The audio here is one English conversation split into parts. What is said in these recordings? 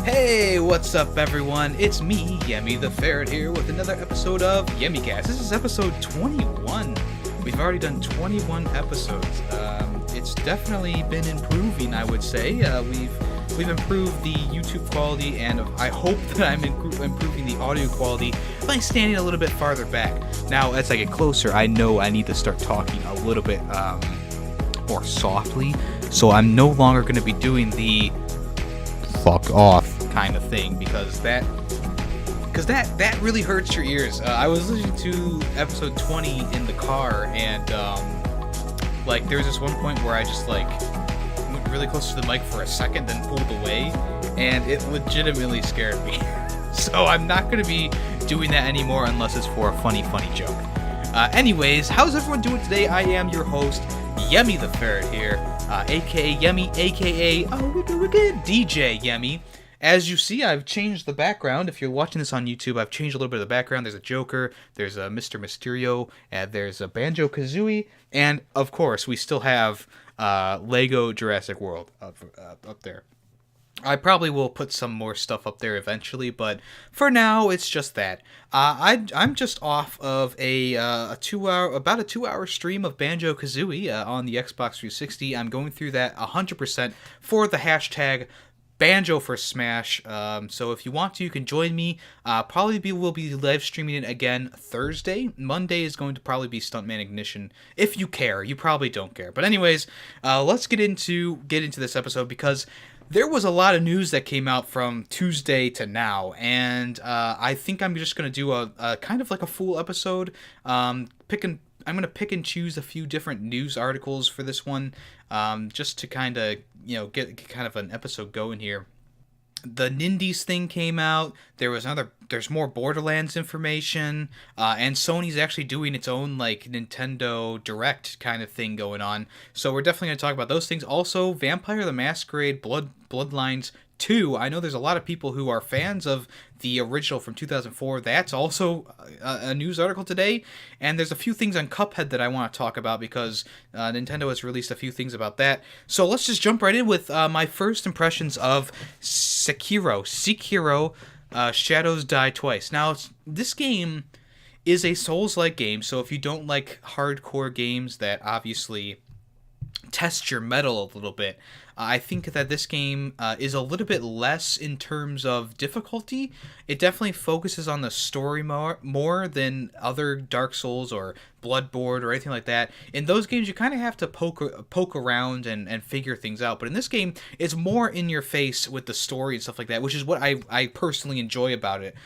Hey, what's up everyone? It's me, Yemmy the Ferret here with another episode of YemmyCast. This is episode 21. We've already done 21 episodes. It's definitely been improving, I would say. We've improved the YouTube quality, and I hope that I'm improving the audio quality by standing a little bit farther back. Now, as I get closer, I know I need to start talking a little bit more softly, so I'm no longer going to be doing the fuck off kind of thing, because that really hurts your ears. I was listening to episode 20 in the car, and there was this one point where I just went really close to the mic for a second, then pulled away, and it legitimately scared me. So I'm not going to be doing that anymore unless it's for a funny joke. Anyways, how's everyone doing today? I am your host, Yemmy the Ferret here, aka Yemmy, aka wicked DJ Yemmy. As you see, I've changed the background. If you're watching this on YouTube, I've changed a little bit of the background. There's a Joker, there's a Mr. Mysterio, and there's a Banjo-Kazooie, and of course, we still have Lego Jurassic World up there. I probably will put some more stuff up there eventually, but for now, it's just that. I'm just off of about a 2-hour stream of Banjo-Kazooie on the Xbox 360. I'm going through that 100% for the hashtag Banjo for Smash. So if you want to, you can join me. We'll be live streaming it again Thursday. Monday is going to probably be Stuntman Ignition. If you care, you probably don't care. But anyways, let's get into this episode, because there was a lot of news that came out from Tuesday to now, and I think I'm just going to do a kind of like a full episode. I'm going to pick and choose a few different news articles for this one, just to kind of, get kind of an episode going here. The Nindies thing came out. There's more Borderlands information, and Sony's actually doing its own Nintendo Direct kind of thing going on. So we're definitely going to talk about those things. Also, Vampire the Masquerade Bloodlines 2. I know there's a lot of people who are fans of the original from 2004. That's also a news article today. And there's a few things on Cuphead that I want to talk about, because Nintendo has released a few things about that. So let's just jump right in with my first impressions of Sekiro Shadows Die Twice. Now, this game is a Souls-like game, so if you don't like hardcore games that obviously test your mettle a little bit, I think that this game is a little bit less in terms of difficulty. It definitely focuses on the story more than other Dark Souls or Bloodborne or anything like that. In those games, you kind of have to poke around and figure things out. But in this game, it's more in your face with the story and stuff like that, which is what I personally enjoy about it.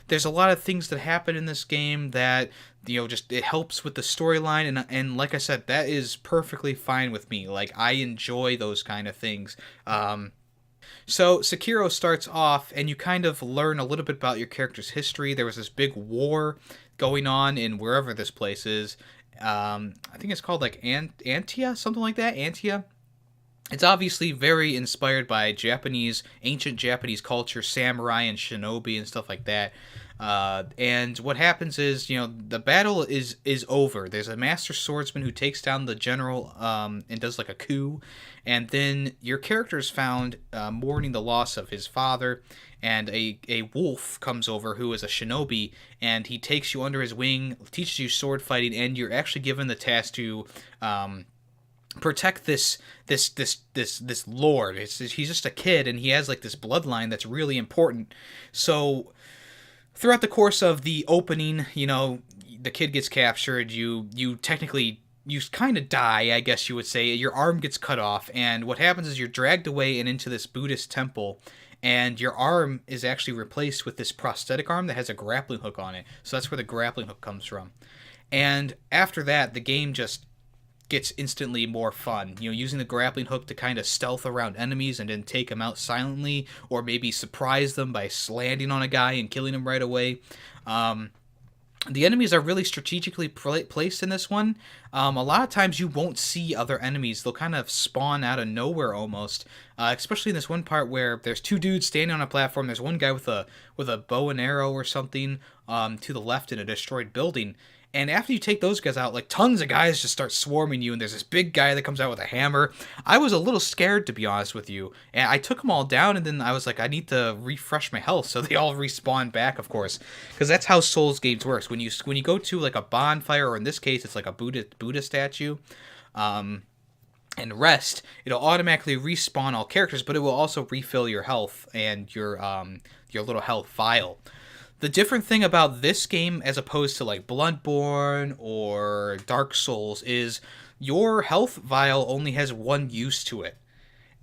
There's a lot of things that happen in this game that just it helps with the storyline, and like I said, that is perfectly fine with me. I enjoy those kind of things. So Sekiro starts off, and you kind of learn a little bit about your character's history. There was this big war going on in wherever this place is. I think it's called Antia, something like that. Antia. It's obviously very inspired by ancient Japanese culture, samurai and shinobi and stuff like that. And what happens is, the battle is over. There's a master swordsman who takes down the general and does a coup. And then your character is found mourning the loss of his father. And a wolf comes over who is a shinobi, and he takes you under his wing, teaches you sword fighting, and you're actually given the task to protect this lord. He's just a kid, and he has this bloodline that's really important. So throughout the course of the opening, the kid gets captured. You kind of die, I guess you would say. Your arm gets cut off, and what happens is you're dragged away and into this Buddhist temple, and your arm is actually replaced with this prosthetic arm that has a grappling hook on it. So that's where the grappling hook comes from. And after that, the game just gets instantly more fun. Using the grappling hook to kind of stealth around enemies and then take them out silently, or maybe surprise them by landing on a guy and killing him right away. The enemies are really strategically placed in this one. A lot of times you won't see other enemies. They'll kind of spawn out of nowhere almost. Especially in this one part where there's two dudes standing on a platform. There's one guy with a bow and arrow or something to the left in a destroyed building. And after you take those guys out, like tons of guys just start swarming you, and there's this big guy that comes out with a hammer. I was a little scared, to be honest with you, and I took them all down, and then I was like, I need to refresh my health, so they all respawn back, of course, because that's how Souls games works. When you go to like a bonfire, or in this case, it's like a Buddha statue, and rest, it'll automatically respawn all characters, but it will also refill your health and your little health vial. The different thing about this game as opposed to like Bloodborne or Dark Souls is your health vial only has one use to it.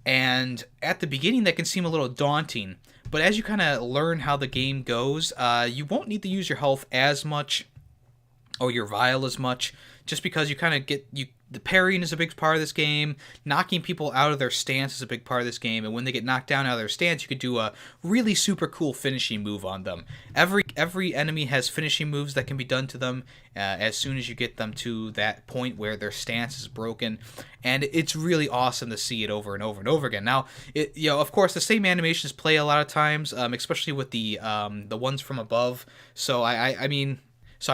And at the beginning that can seem a little daunting, but as you kind of learn how the game goes, you won't need to use your health as much or your vial as much, just because you kind of the parrying is a big part of this game. Knocking people out of their stance is a big part of this game. And when they get knocked down out of their stance, you could do a really super cool finishing move on them. Every enemy has finishing moves that can be done to them as soon as you get them to that point where their stance is broken. And it's really awesome to see it over and over and over again. Now, of course, the same animations play a lot of times, especially with the ones from above. So I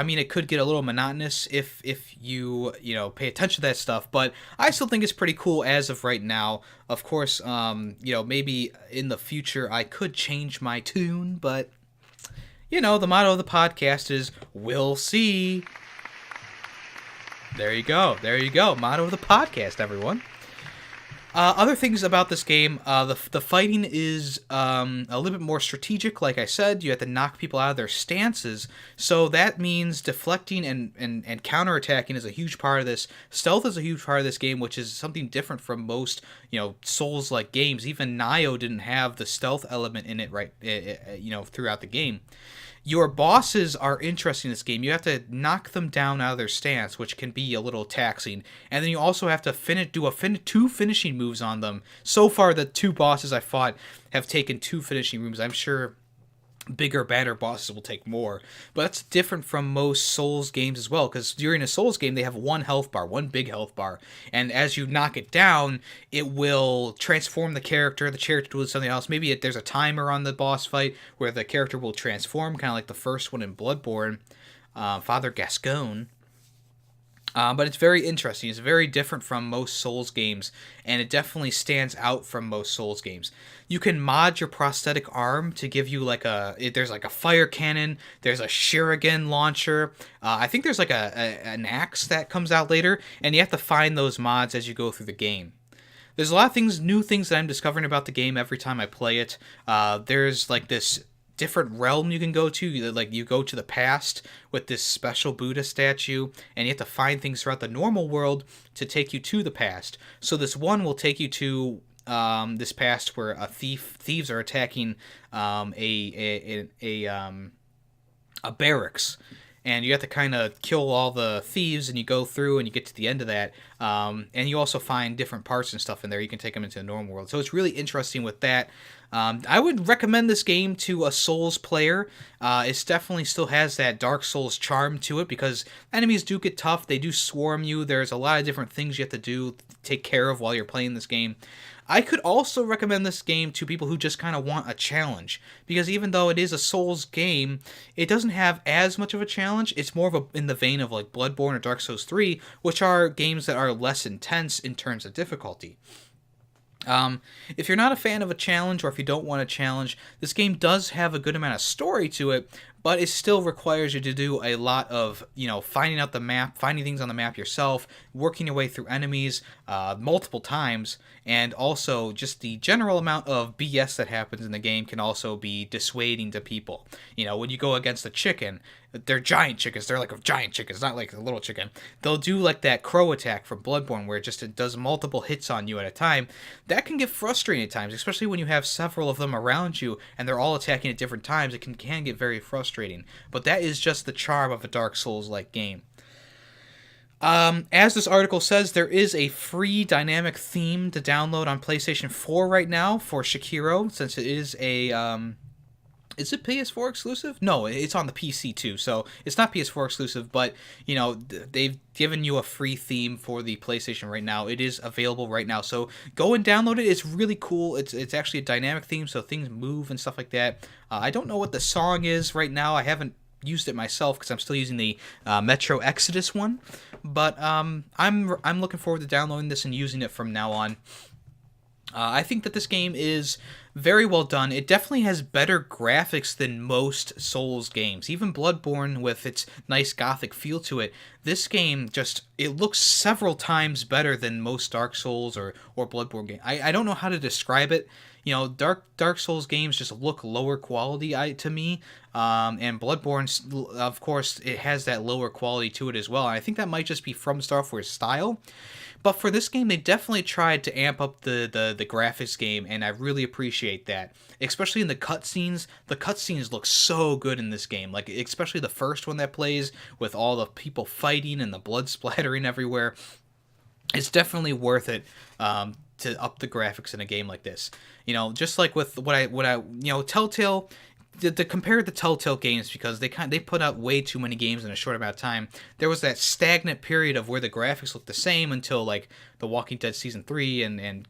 mean, it could get a little monotonous if you pay attention to that stuff, but I still think it's pretty cool as of right now. Of course, maybe in the future I could change my tune, but the motto of the podcast is we'll see. There you go. Motto of the podcast, everyone. Other things about this game, the fighting is a little bit more strategic. Like I said, you have to knock people out of their stances, so that means deflecting and counterattacking is a huge part of this. Stealth is a huge part of this game, which is something different from most Souls-like games. Even Nioh didn't have the stealth element in it, right? Throughout the game. Your bosses are interesting in this game. You have to knock them down out of their stance, which can be a little taxing. And then you also have to do two finishing moves on them. So far, the two bosses I fought have taken two finishing moves. I'm sure bigger, badder bosses will take more. But that's different from most Souls games as well, because during a Souls game, they have one big health bar. And as you knock it down, it will transform the character does something else. Maybe there's a timer on the boss fight where the character will transform, kind of like the first one in Bloodborne, Father Gascoigne. But it's very interesting. It's very different from most Souls games, and it definitely stands out from most Souls games. You can mod your prosthetic arm to give you there's like a fire cannon, there's a shuriken launcher, I think there's like an axe that comes out later, and you have to find those mods as you go through the game. There's a lot of new things that I'm discovering about the game every time I play it. There's like this different realm you can go to. Like you go to the past with this special Buddha statue, and you have to find things throughout the normal world to take you to the past. So this one will take you to this past where thieves are attacking a barracks, and you have to kind of kill all the thieves, and you go through and you get to the end of that, and you also find different parts and stuff in there. You can take them into the normal world, so it's really interesting with that. I would recommend this game to a Souls player. It definitely still has that Dark Souls charm to it, because enemies do get tough, they do swarm you, there's a lot of different things you have to take care of while you're playing this game. I could also recommend this game to people who just kind of want a challenge, because even though it is a Souls game, it doesn't have as much of a challenge. It's more in the vein of like Bloodborne or Dark Souls 3, which are games that are less intense in terms of difficulty. If you're not a fan of a challenge, or if you don't want a challenge, this game does have a good amount of story to it, but it still requires you to do a lot of, finding out the map, finding things on the map yourself, working your way through enemies multiple times, and also just the general amount of BS that happens in the game can also be dissuading to people. When you go against a chicken, they're giant chickens. They're like a giant chicken. It's not like a little chicken. They'll do like that crow attack from Bloodborne where it does multiple hits on you at a time. That can get frustrating at times, especially when you have several of them around you and they're all attacking at different times. It can get very frustrating. But that is just the charm of a Dark Souls-like game. As this article says, there is a free dynamic theme to download on PlayStation 4 right now for Sekiro, since it is a... Is it PS4 exclusive? No, it's on the PC too, so it's not PS4 exclusive, but, they've given you a free theme for the PlayStation right now. It is available right now, so go and download it. It's really cool. It's actually a dynamic theme, so things move and stuff like that. I don't know what the song is right now. I haven't used it myself because I'm still using the Metro Exodus one. But I'm looking forward to downloading this and using it from now on. I think that this game is very well done. It definitely has better graphics than most Souls games. Even Bloodborne, with its nice gothic feel to it, this game it looks several times better than most Dark Souls or Bloodborne games. I don't know how to describe it. You know, Dark Souls games just look lower quality to me, and Bloodborne, of course, it has that lower quality to it as well. And I think that might just be From Software's style. But for this game, they definitely tried to amp up the graphics game, and I really appreciate that. Especially in the cutscenes. The cutscenes look so good in this game. Like, especially the first one that plays with all the people fighting and the blood splattering everywhere. It's definitely worth it to up the graphics in a game like this. You know, just like with Telltale. To compare the Telltale games, because they put out way too many games in a short amount of time, there was that stagnant period of where the graphics looked the same until like The Walking Dead Season 3 and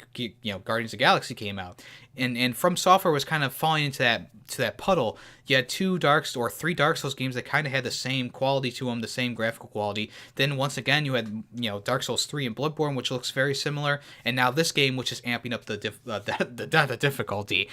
Guardians of the Galaxy came out. And From Software was kind of falling into that puddle. You had 3 Dark Souls games that kind of had the same quality to them, the same graphical quality. Then once again you had Dark Souls 3 and Bloodborne, which looks very similar, and now this game, which is amping up the difficulty.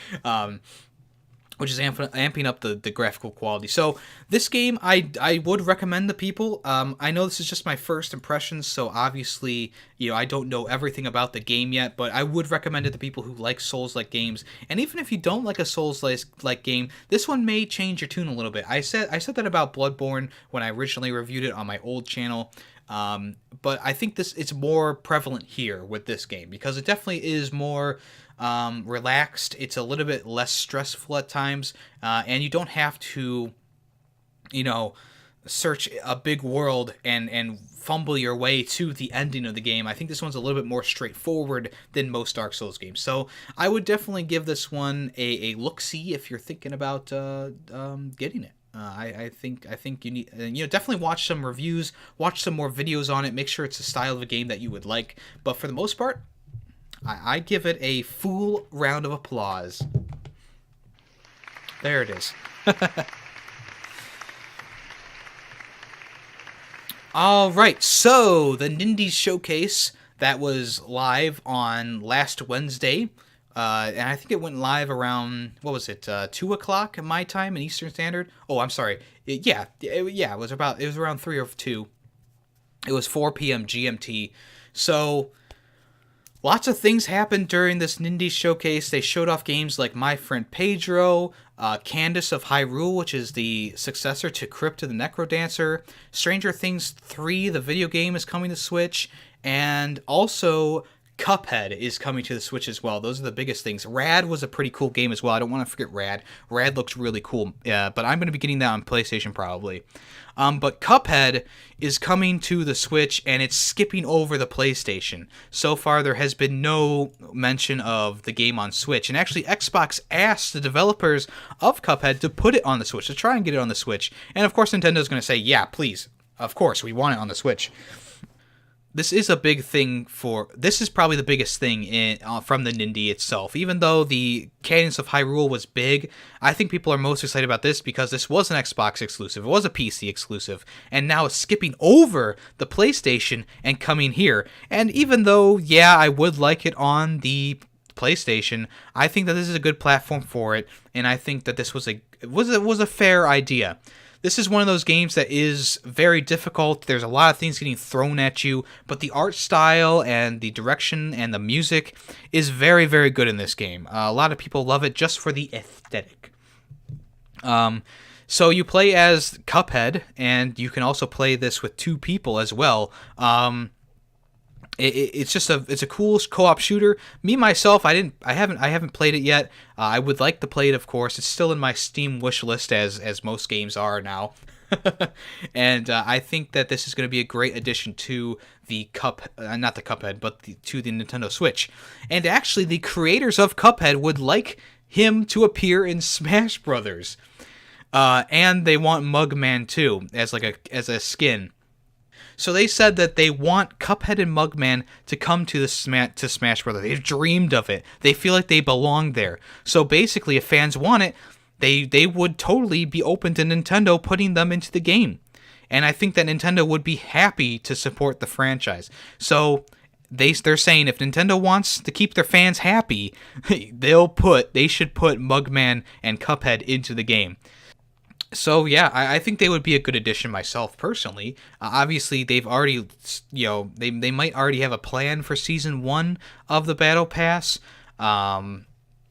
Which is amping up the graphical quality. So this game, I would recommend to people. I know this is just my first impressions, so obviously, I don't know everything about the game yet, but I would recommend it to people who like Souls-like games. And even if you don't like a Souls-like game, this one may change your tune a little bit. I said that about Bloodborne when I originally reviewed it on my old channel. But I think it's more prevalent here with this game, because it definitely is more relaxed. It's a little bit less stressful at times, and you don't have to, search a big world and fumble your way to the ending of the game. I think this one's a little bit more straightforward than most Dark Souls games. So I would definitely give this one a look-see if you're thinking about getting it. I think you need, definitely watch some reviews, watch some more videos on it, make sure it's the style of a game that you would like. But for the most part, I give it a full round of applause. There it is. All right, so the Nindies Showcase that was live on last Wednesday, and I think it went live around, 2 o'clock my time in Eastern Standard? Oh, I'm sorry. It was around 3 or 2. It was 4 p.m. GMT. So lots of things happened during this Nindies Showcase. They showed off games like My Friend Pedro, Candace of Hyrule, which is the successor to Crypt of the Necrodancer. Stranger Things 3, the video game, is coming to Switch. And also Cuphead is coming to the Switch as well. Those are the biggest things. Rad was a pretty cool game as well. I don't want to forget Rad. Rad looks really cool. But I'm going to be getting that on PlayStation probably. But Cuphead is coming to the Switch, and it's skipping over the PlayStation. So far, there has been no mention of the game on Switch. And actually, Xbox asked the developers of Cuphead to put it on the Switch, to try and get it on the Switch. And of course, Nintendo's going to say, yeah, please. Of course, we want it on the Switch. This is a big thing this is probably the biggest thing from the Nindie itself. Even though the Cadence of Hyrule was big, I think people are most excited about this because this was an Xbox exclusive. It was a PC exclusive. And now it's skipping over the PlayStation and coming here. And even though, I would like it on the PlayStation, I think that this is a good platform for it. And I think that this was a fair idea. This is one of those games that is very difficult. There's a lot of things getting thrown at you, but the art style and the direction and the music is very, very good in this game. A lot of people love it just for the aesthetic. So you play as Cuphead, and you can also play this with 2 people as well. It's a cool co-op shooter. Me myself, I haven't played it yet. I would like to play it, of course. It's still in my Steam wish list as most games are now. And I think that this is going to be a great addition to the not the Cuphead, but to the Nintendo Switch. And actually, the creators of Cuphead would like him to appear in Smash Brothers. And they want Mugman too as a skin. So they said that they want Cuphead and Mugman to come to Smash Brothers. They've dreamed of it. They feel like they belong there. So basically, if fans want it, they would totally be open to Nintendo putting them into the game. And I think that Nintendo would be happy to support the franchise. So they're saying if Nintendo wants to keep their fans happy, they should put Mugman and Cuphead into the game. So yeah, I think they would be a good addition myself personally. Obviously, they've already, they might already have a plan for Season 1 of the Battle Pass.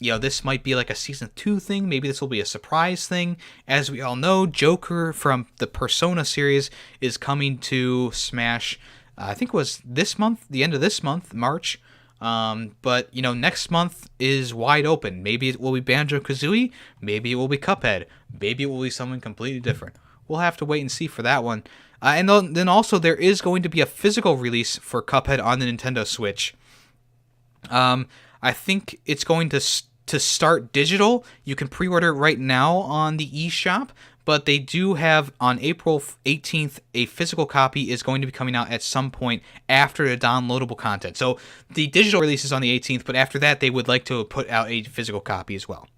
This might be like a Season 2 thing. Maybe this will be a surprise thing. As we all know, Joker from the Persona series is coming to Smash. I think it was this month, the end of this month, March. But next month is wide open. Maybe it will be Banjo-Kazooie. Maybe it will be Cuphead. Maybe it will be something completely different. We'll have to wait and see for that one. And then also there is going to be a physical release for Cuphead on the Nintendo Switch. I think it's going to start digital. You can pre-order it right now on the eShop. But they do have, on April 18th, a physical copy is going to be coming out at some point after the downloadable content. So the digital release is on the 18th, but after that, they would like to put out a physical copy as well.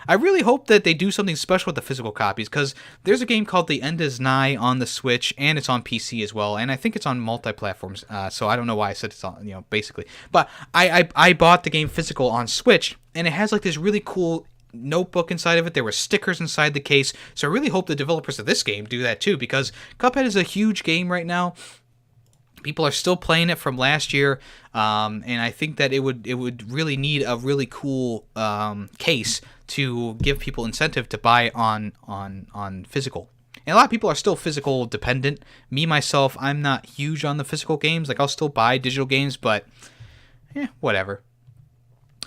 I really hope that they do something special with the physical copies, because there's a game called The End Is Nigh on the Switch, and it's on PC as well, and I think it's on multi-platforms, so I don't know why I said it's on, basically. But I bought the game physical on Switch, and it has like this really cool notebook inside of it. There were stickers inside the case, so I really hope the developers of this game do that too, because Cuphead is a huge game right now. People are still playing it from last year, and I think that it would really need a really cool case to give people incentive to buy on physical. And a lot of people are still physical dependent. Me myself, I'm not huge on the physical games. Like, I'll still buy digital games, but whatever.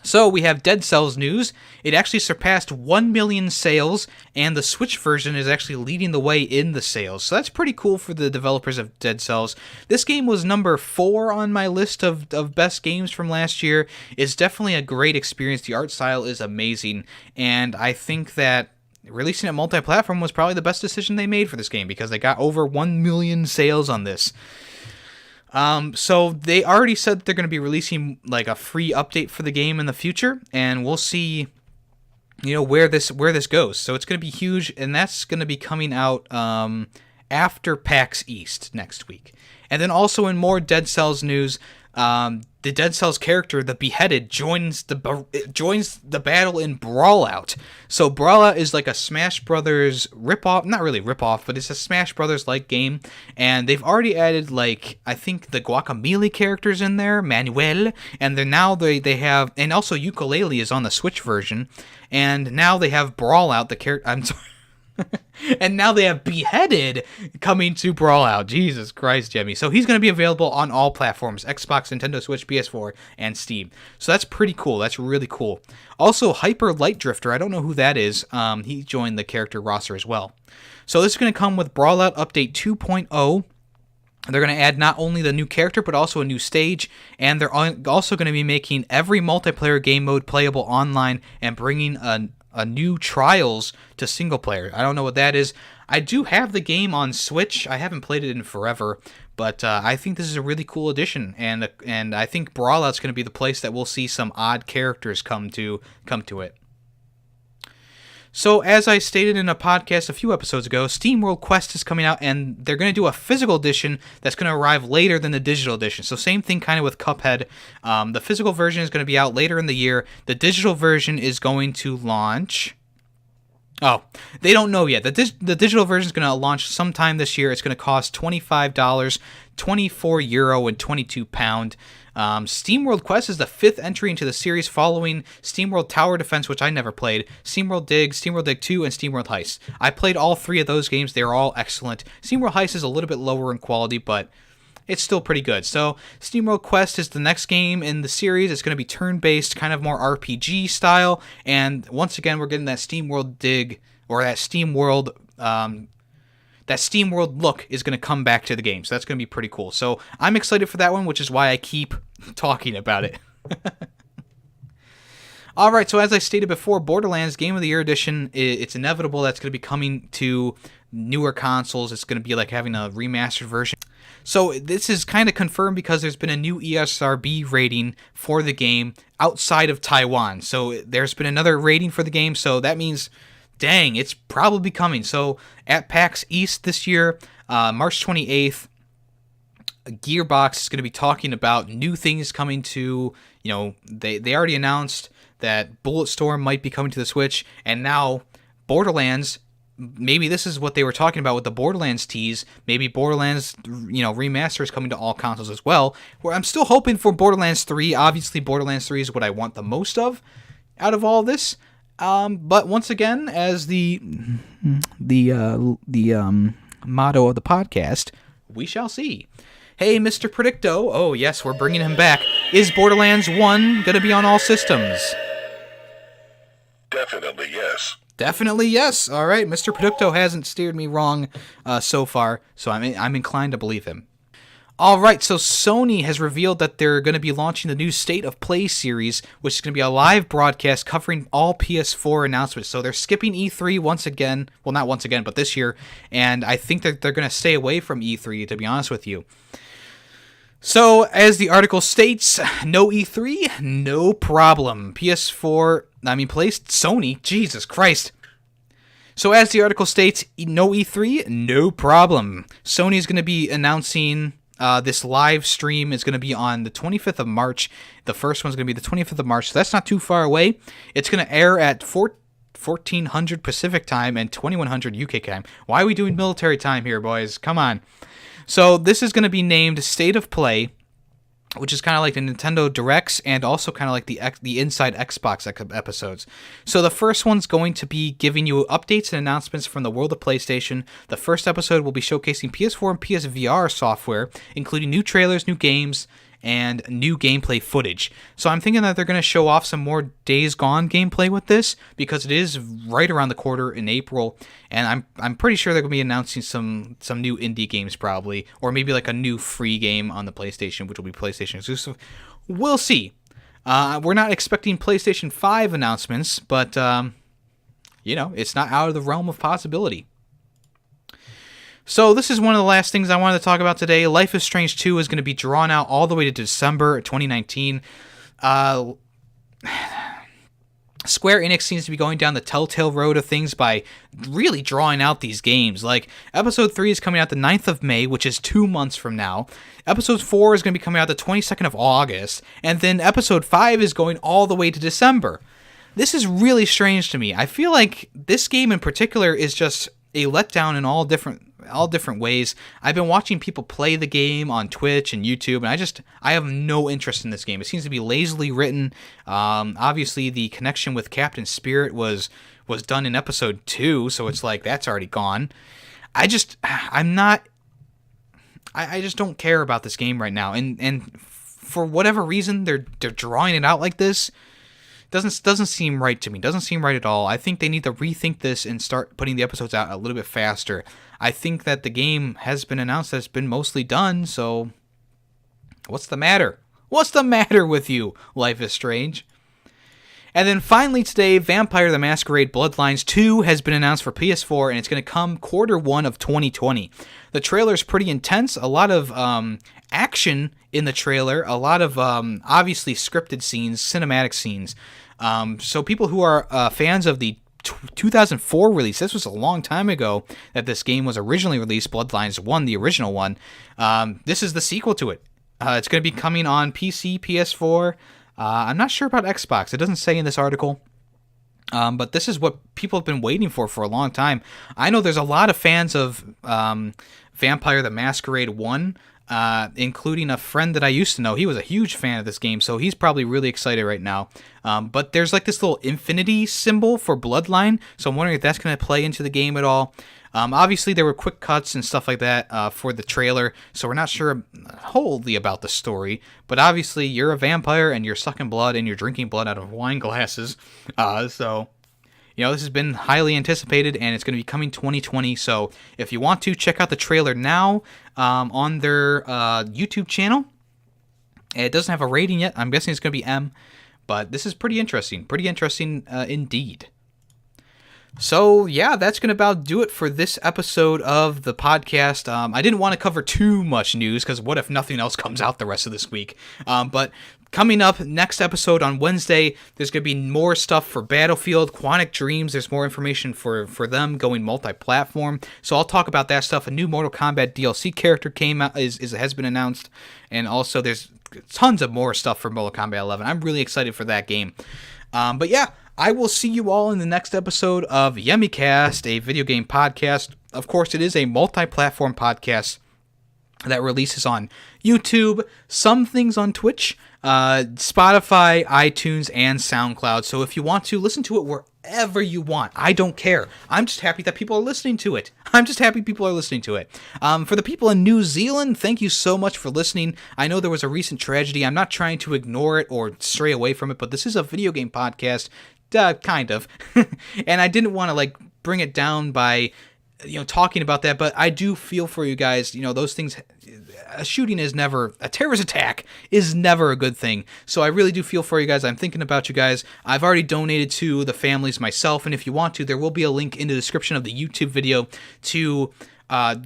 So we have Dead Cells news. It actually surpassed 1 million sales, and the Switch version is actually leading the way in the sales. So that's pretty cool for the developers of Dead Cells. This game was number 4 on my list of best games from last year. It's definitely a great experience. The art style is amazing, and I think that releasing it multi-platform was probably the best decision they made for this game, because they got over 1 million sales on this. So they already said that they're going to be releasing like a free update for the game in the future, and we'll see, where this goes. So it's going to be huge, and that's going to be coming out after PAX East next week. And then also in more Dead Cells news, the Dead Cells character, the Beheaded, joins the battle in Brawlout. So Brawlout is like a Smash Brothers ripoff, not really ripoff, but it's a Smash Brothers like game, and they've already added I think the Guacamelee characters in there, Manuel, and then now they have, and also Yooka-Laylee is on the Switch version, and now they have Brawlout, the character. I'm sorry. And now they have Beheaded coming to Brawlout. Jesus Christ, Yemmy. So he's going to be available on all platforms: Xbox, Nintendo Switch, PS4, and Steam. So that's pretty cool. That's really cool. Also, Hyper Light Drifter, I don't know who that is. He joined the character roster as well. So this is going to come with Brawlout Update 2.0. They're going to add not only the new character, but also a new stage, and they're also going to be making every multiplayer game mode playable online and bringing a new Trials to single player. I don't know what that is. I do have the game on Switch. I haven't played it in forever, but I think this is a really cool addition, and I think Brawlout's going to be the place that we'll see some odd characters come to it. So, as I stated in a podcast a few episodes ago, SteamWorld Quest is coming out, and they're going to do a physical edition that's going to arrive later than the digital edition. So, same thing kind of with Cuphead. The physical version is going to be out later in the year. The digital version is going to launch... Oh, they don't know yet. The digital version is going to launch sometime this year. It's going to cost $25, €24, and £22. SteamWorld Quest is the 5th entry into the series, following SteamWorld Tower Defense, which I never played, SteamWorld Dig, SteamWorld Dig 2, and SteamWorld Heist. I played all 3 of those games. They're all excellent. SteamWorld Heist is a little bit lower in quality, but it's still pretty good. So SteamWorld Quest is the next game in the series. It's going to be turn-based, kind of more RPG style, and once again, we're getting that SteamWorld Dig, or that SteamWorld... that SteamWorld look is going to come back to the game, so that's going to be pretty cool. So I'm excited for that one, which is why I keep talking about it. Alright, so as I stated before, Borderlands Game of the Year Edition, it's inevitable that's going to be coming to newer consoles. It's going to be like having a remastered version. So this is kind of confirmed because there's been a new ESRB rating for the game outside of Taiwan. So there's been another rating for the game, so that means dang, it's probably coming. So at PAX East this year, March 28th, Gearbox is going to be talking about new things coming to, they already announced that Bulletstorm might be coming to the Switch, and now Borderlands, maybe this is what they were talking about with the Borderlands tease. Maybe Borderlands, remaster is coming to all consoles as well. Where I'm still hoping for Borderlands 3. Obviously, Borderlands 3 is what I want the most of out of all this. But once again, as the motto of the podcast, we shall see. Hey, Mr. Predicto. Oh, yes, we're bringing him back. Is Borderlands 1 going to be on all systems? Definitely yes. Definitely yes. All right, Mr. Predicto hasn't steered me wrong so far, so I'm inclined to believe him. All right, so Sony has revealed that they're going to be launching the new State of Play series, which is going to be a live broadcast covering all PS4 announcements. So they're skipping E3 once again. Well, not once again, but this year. And I think that they're going to stay away from E3, to be honest with you. So, as the article states, no E3, no problem. Sony, Jesus Christ. So, as the article states, no E3, no problem. Sony is going to be announcing this live stream is going to be on the 25th of March. The first one's going to be the 25th of March, so that's not too far away. It's going to air at 1400 Pacific time and 2100 UK time. Why are we doing military time here, boys? Come on. So this is going to be named State of Play, which is kind of like the Nintendo Directs and also kind of like the Inside Xbox episodes. So the first one's going to be giving you updates and announcements from the world of PlayStation. The first episode will be showcasing PS4 and PSVR software, including new trailers, new games, and new gameplay footage. So I'm thinking that they're going to show off some more Days Gone gameplay with this, because it is right around the corner in April, and I'm pretty sure they're going to be announcing some new indie games probably, or maybe like a new free game on the PlayStation, which will be PlayStation exclusive. We'll see. We're not expecting PlayStation 5 announcements, but it's not out of the realm of possibility. So this is one of the last things I wanted to talk about today. Life is Strange 2 is going to be drawn out all the way to December 2019. Square Enix seems to be going down the telltale road of things by really drawing out these games. Like, Episode 3 is coming out the 9th of May, which is 2 months from now. Episode 4 is going to be coming out the 22nd of August. And then Episode 5 is going all the way to December. This is really strange to me. I feel like this game in particular is just a letdown in all different ways. I've been watching people play the game on Twitch and YouTube, and I have no interest in this game. It seems to be lazily written. Obviously, the connection with Captain Spirit was done in Episode 2, so it's like that's already gone. I just don't care about this game right now, and for whatever reason, they're drawing it out like this. Doesn't seem right to me. Doesn't seem right at all. I think they need to rethink this and start putting the episodes out a little bit faster. I think that the game has been announced that it's been mostly done, so what's the matter? What's the matter with you, Life is Strange? And then finally today, Vampire the Masquerade Bloodlines 2 has been announced for PS4, and it's going to come Q1 of 2020. The trailer's pretty intense, a lot of action in the trailer, a lot of obviously scripted scenes, cinematic scenes. So people who are fans of the 2004 release, this was a long time ago that this game was originally released, Bloodlines 1, the original one. This is the sequel to it. It's going to be coming on PC, PS4. I'm not sure about Xbox. It doesn't say in this article. But this is what people have been waiting for a long time. I know there's a lot of fans of Vampire the Masquerade 1, including a friend that I used to know. He was a huge fan of this game, so he's probably really excited right now. But there's like this little infinity symbol for Bloodline, so I'm wondering if that's going to play into the game at all. Obviously, there were quick cuts and stuff like that for the trailer, so we're not sure wholly about the story. But obviously, you're a vampire, and you're sucking blood, and you're drinking blood out of wine glasses. So, this has been highly anticipated, and it's going to be coming 2020. So, if you want to, check out the trailer now on their YouTube channel. It doesn't have a rating yet. I'm guessing it's going to be M. But this is pretty interesting. Pretty interesting indeed. So, yeah, that's going to about do it for this episode of the podcast. I didn't want to cover too much news, because what if nothing else comes out the rest of this week? But Coming up next episode on Wednesday, there's going to be more stuff for Battlefield, Quantic Dreams. There's more information for them going multi-platform. So I'll talk about that stuff. A new Mortal Kombat DLC character came out, has been announced. And also there's tons of more stuff for Mortal Kombat 11. I'm really excited for that game. But yeah, I will see you all in the next episode of YemmyCast, a video game podcast. Of course, it is a multi-platform podcast that releases on YouTube, some things on Twitch, Spotify, iTunes, and SoundCloud. So if you want to, listen to it wherever you want. I don't care. I'm just happy that people are listening to it. For the people in New Zealand, thank you so much for listening. I know there was a recent tragedy. I'm not trying to ignore it or stray away from it, but this is a video game podcast, kind of. And I didn't want to bring it down by talking about that, but I do feel for you guys. Those things, a shooting is never, a terrorist attack is never a good thing. So I really do feel for you guys. I'm thinking about you guys. I've already donated to the families myself, and if you want to, there will be a link in the description of the YouTube video to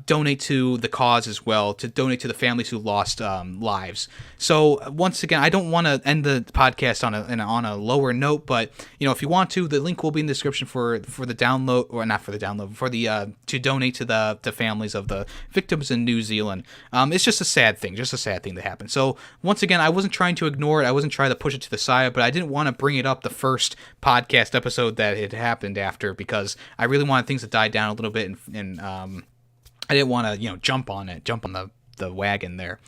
donate to the cause as well, to donate to the families who lost lives. So once again, I don't want to end the podcast on a lower note, but if you want to, the link will be in the description for the download, or not for the download, for the to donate to the families of the victims in New Zealand. It's just a sad thing that happened. So once again, I wasn't trying to ignore it. I wasn't trying to push it to the side, but I didn't want to bring it up the first podcast episode that it happened after, because I really wanted things to die down a little bit, and I didn't want to, jump on the wagon there.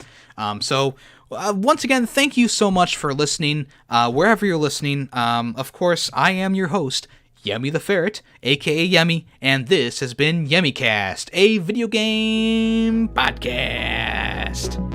So once again, thank you so much for listening, wherever you're listening. Of course, I am your host, Yemmy the Ferret, aka Yemmy, and this has been YemmyCast, a video game podcast.